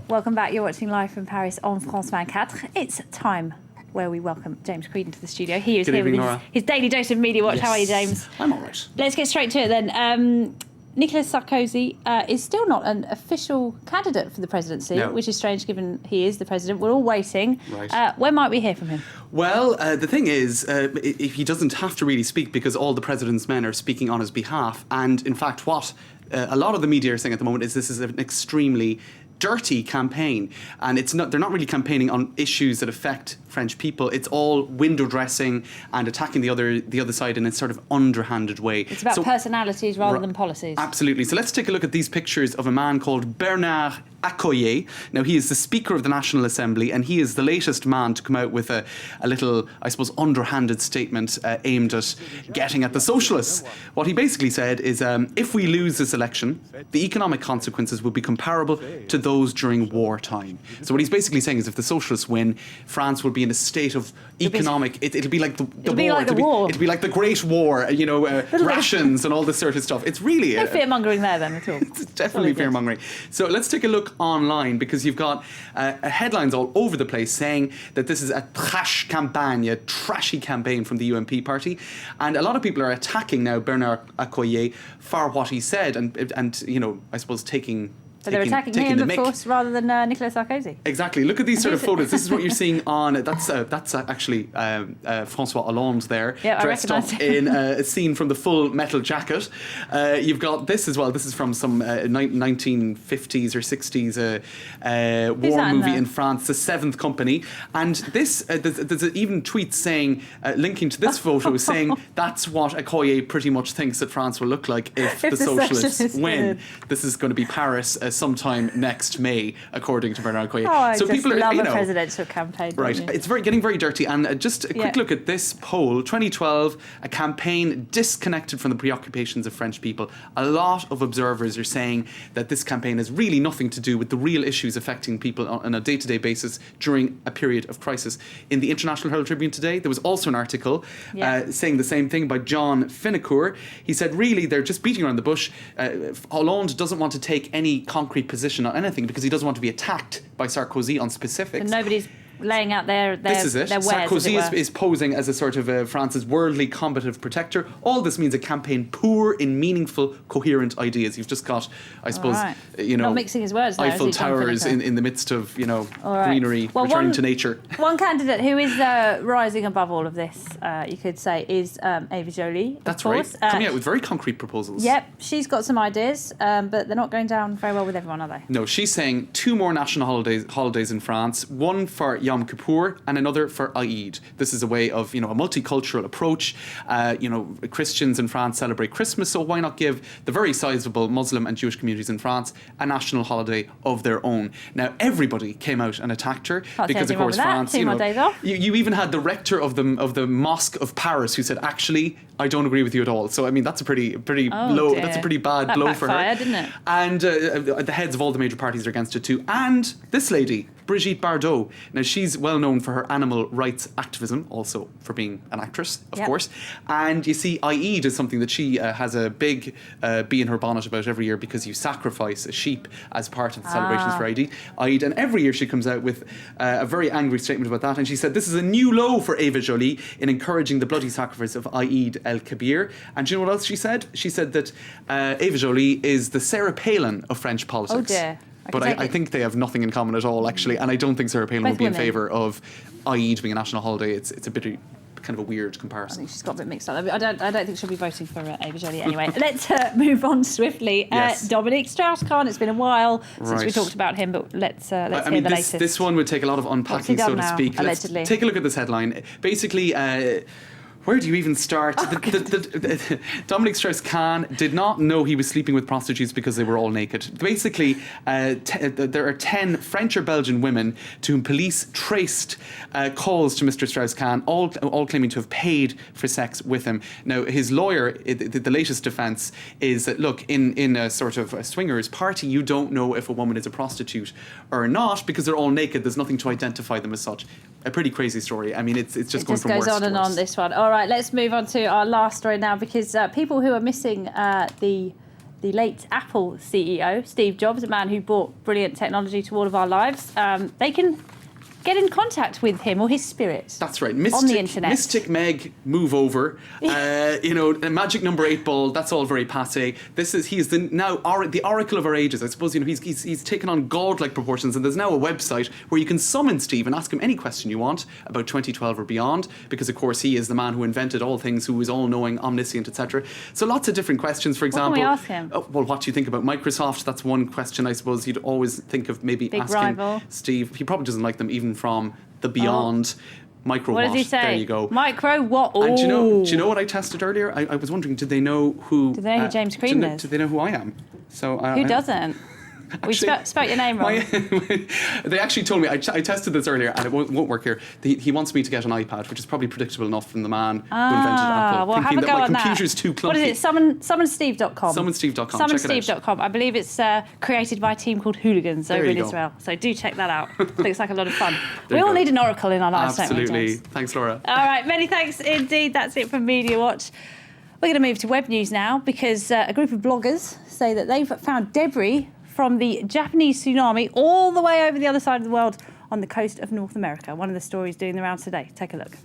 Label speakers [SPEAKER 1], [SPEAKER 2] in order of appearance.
[SPEAKER 1] Welcome back. You're watching live from Paris on France 24. It's time where we welcome James Creedon to the studio. He is
[SPEAKER 2] Good
[SPEAKER 1] here
[SPEAKER 2] evening,
[SPEAKER 1] with his daily dose of Media Watch.
[SPEAKER 2] Yes.
[SPEAKER 1] How are you, James?
[SPEAKER 2] I'm all right.
[SPEAKER 1] Let's get straight to it then. Nicolas Sarkozy is still not an official candidate for the presidency,
[SPEAKER 2] No.
[SPEAKER 1] which is strange given he is the president. We're all waiting.
[SPEAKER 2] Right.
[SPEAKER 1] When might we hear from him?
[SPEAKER 2] Well, the thing is, if he doesn't have to really speak because all the president's men are speaking on his behalf. And in fact, what a lot of the media are saying at the moment is this is an extremely dirty campaign, and they're not really campaigning on issues that affect French people. It's all window dressing and attacking the other side in a sort of underhanded way.
[SPEAKER 1] It's about personalities rather than policies.
[SPEAKER 2] Absolutely. So let's take a look at these pictures of a man called Bernard Accoyer. Now, he is the Speaker of the National Assembly, and he is the latest man to come out with a little, I suppose, underhanded statement aimed at getting at the socialists. What he basically said is, if we lose this election, the economic consequences will be comparable to those during wartime. So what he's basically saying is, if the socialists win, France will be in a state of economic. It'll be like the war. It'll be like the Great War. Rations and all this sort of stuff. It's really
[SPEAKER 1] no fear mongering there then at all.
[SPEAKER 2] It's definitely fear mongering. So let's take a look online, because you've got headlines all over the place saying that this is a trash campagne, a trashy campaign from the UMP party, and a lot of people are attacking now Bernard Accoyer for what he said, and I suppose taking.
[SPEAKER 1] So they're attacking him, of course, rather than Nicolas Sarkozy.
[SPEAKER 2] Exactly. Look at these sort of photos. This is what you're seeing on. That's actually François Hollande there, dressed up in a scene from the Full Metal Jacket. You've got this as well. This is from some 1950s or 60s war movie in France, The Seventh Company. And this, there's even tweets saying, linking to this photo, saying that's what Accoyer pretty much thinks that France will look like if the socialists win. This is going to be Paris sometime next May, according to Bernard Accoyer.
[SPEAKER 1] Oh, so people love a presidential campaign.
[SPEAKER 2] Right, it's getting very dirty. And just a quick look at this poll: 2012, a campaign disconnected from the preoccupations of French people. A lot of observers are saying that this campaign has really nothing to do with the real issues affecting people on a day-to-day basis during a period of crisis. In the International Herald Tribune today, there was also an article saying the same thing by John Finnecourt. He said, really, they're just beating around the bush. Hollande doesn't want to take any concrete position on anything because he doesn't want to be attacked by Sarkozy on specifics.
[SPEAKER 1] And nobody's laying out their
[SPEAKER 2] this is it.
[SPEAKER 1] Wares,
[SPEAKER 2] Sarkozy is posing as a sort of France's worldly combative protector. All this means a campaign poor in meaningful, coherent ideas. You've just got, I suppose,
[SPEAKER 1] not mixing his words now,
[SPEAKER 2] Eiffel Towers in the midst of greenery, returning to nature.
[SPEAKER 1] One candidate who is rising above all of this, you could say, is Eva Joly.
[SPEAKER 2] That's right. Coming out with very concrete proposals.
[SPEAKER 1] Yep, she's got some ideas, but they're not going down very well with everyone, are they?
[SPEAKER 2] No, she's saying 2 more national holidays in France, one for Yom Kippur and another for Eid. This is a way of, a multicultural approach. Christians in France celebrate Christmas, so why not give the very sizable Muslim and Jewish communities in France a national holiday of their own? Now, everybody came out and attacked her because, of course, France. You even had the rector of the Mosque of Paris who said, "Actually, I don't agree with you at all." So, I mean, that's a pretty low.
[SPEAKER 1] Dear.
[SPEAKER 2] That's a pretty bad blow for her.
[SPEAKER 1] Didn't it?
[SPEAKER 2] And the heads of all the major parties are against it too. And this lady, Brigitte Bardot. Now, she's well known for her animal rights activism, also for being an actress, of course. And you see, Eid is something that she has a big bee in her bonnet about every year, because you sacrifice a sheep as part of the celebrations for Eid. And every year she comes out with a very angry statement about that. And she said, this is a new low for Eva Joly in encouraging the bloody sacrifice of Eid el-Kabir. And do you know what else she said? She said that Eva Joly is the Sarah Palin of French politics.
[SPEAKER 1] Oh dear.
[SPEAKER 2] But I think they have nothing in common at all, actually. And I don't think Sarah Palin would be in favour of Eid being a national holiday. It's a bit kind of a weird comparison.
[SPEAKER 1] I think she's got a bit mixed up. I don't think she'll be voting for Eva Joly anyway. Let's move on swiftly.
[SPEAKER 2] Yes.
[SPEAKER 1] Dominique Strauss-Kahn. It's been a while since we talked about him, but let's hear the latest.
[SPEAKER 2] This one would take a lot of unpacking, so to speak.
[SPEAKER 1] Allegedly.
[SPEAKER 2] Let's take a look at this headline. Basically, where do you even start? Dominique Strauss-Kahn did not know he was sleeping with prostitutes because they were all naked. Basically, there are 10 French or Belgian women to whom police traced calls to Mr. Strauss-Kahn, all claiming to have paid for sex with him. Now, his lawyer, the latest defence is that, look, in a sort of a swingers party, you don't know if a woman is a prostitute or not because they're all naked. There's nothing to identify them as such. A pretty crazy story. I mean, it's just going from worse to worse. It just goes on and on,
[SPEAKER 1] this one. All right, let's move on to our last story now, because people who are missing the the late Apple CEO, Steve Jobs, a man who brought brilliant technology to all of our lives, they can get in contact with him or his spirit.
[SPEAKER 2] That's right.
[SPEAKER 1] On the internet.
[SPEAKER 2] Mystic Meg, move over. Magic number 8 ball. That's all very passe. He's the oracle of our ages. I suppose he's taken on godlike proportions, and there's now a website where you can summon Steve and ask him any question you want about 2012 or beyond, because of course he is the man who invented all things, who is all-knowing, omniscient, etc. So lots of different questions. For example,
[SPEAKER 1] what can we ask him?
[SPEAKER 2] Well, what do you think about Microsoft? That's one question I suppose you'd always think of maybe
[SPEAKER 1] Big
[SPEAKER 2] asking
[SPEAKER 1] rival.
[SPEAKER 2] Steve. He probably doesn't like them even from the beyond. Micro
[SPEAKER 1] What
[SPEAKER 2] watt.
[SPEAKER 1] does he say?
[SPEAKER 2] There you go.
[SPEAKER 1] Micro what?
[SPEAKER 2] And do you know what I tested earlier? I was wondering, did they know who?
[SPEAKER 1] Do they know who James Cream is?
[SPEAKER 2] Do they know who I am? So
[SPEAKER 1] Who doesn't? We spelt your name wrong.
[SPEAKER 2] They actually told me, I tested this earlier and it won't work here. He wants me to get an iPad, which is probably predictable enough from the man who invented Apple.
[SPEAKER 1] Well, have
[SPEAKER 2] thinking
[SPEAKER 1] a
[SPEAKER 2] that
[SPEAKER 1] go
[SPEAKER 2] my
[SPEAKER 1] on that.
[SPEAKER 2] computer's too clunky.
[SPEAKER 1] What is it? Summonsteve.com.
[SPEAKER 2] Summonsteve.com. Check it out.
[SPEAKER 1] Summonsteve.com. I believe it's created by a team called Hooligans over in Israel. So do check that out. Looks like a lot of fun. We all need an oracle in our lives, don't we,
[SPEAKER 2] Absolutely.
[SPEAKER 1] James?
[SPEAKER 2] Thanks, Laura.
[SPEAKER 1] All right, many thanks indeed. That's it from Media Watch. We're going to move to web news now because a group of bloggers say that they've found debris from the Japanese tsunami all the way over the other side of the world on the coast of North America. One of the stories doing the rounds today. Take a look.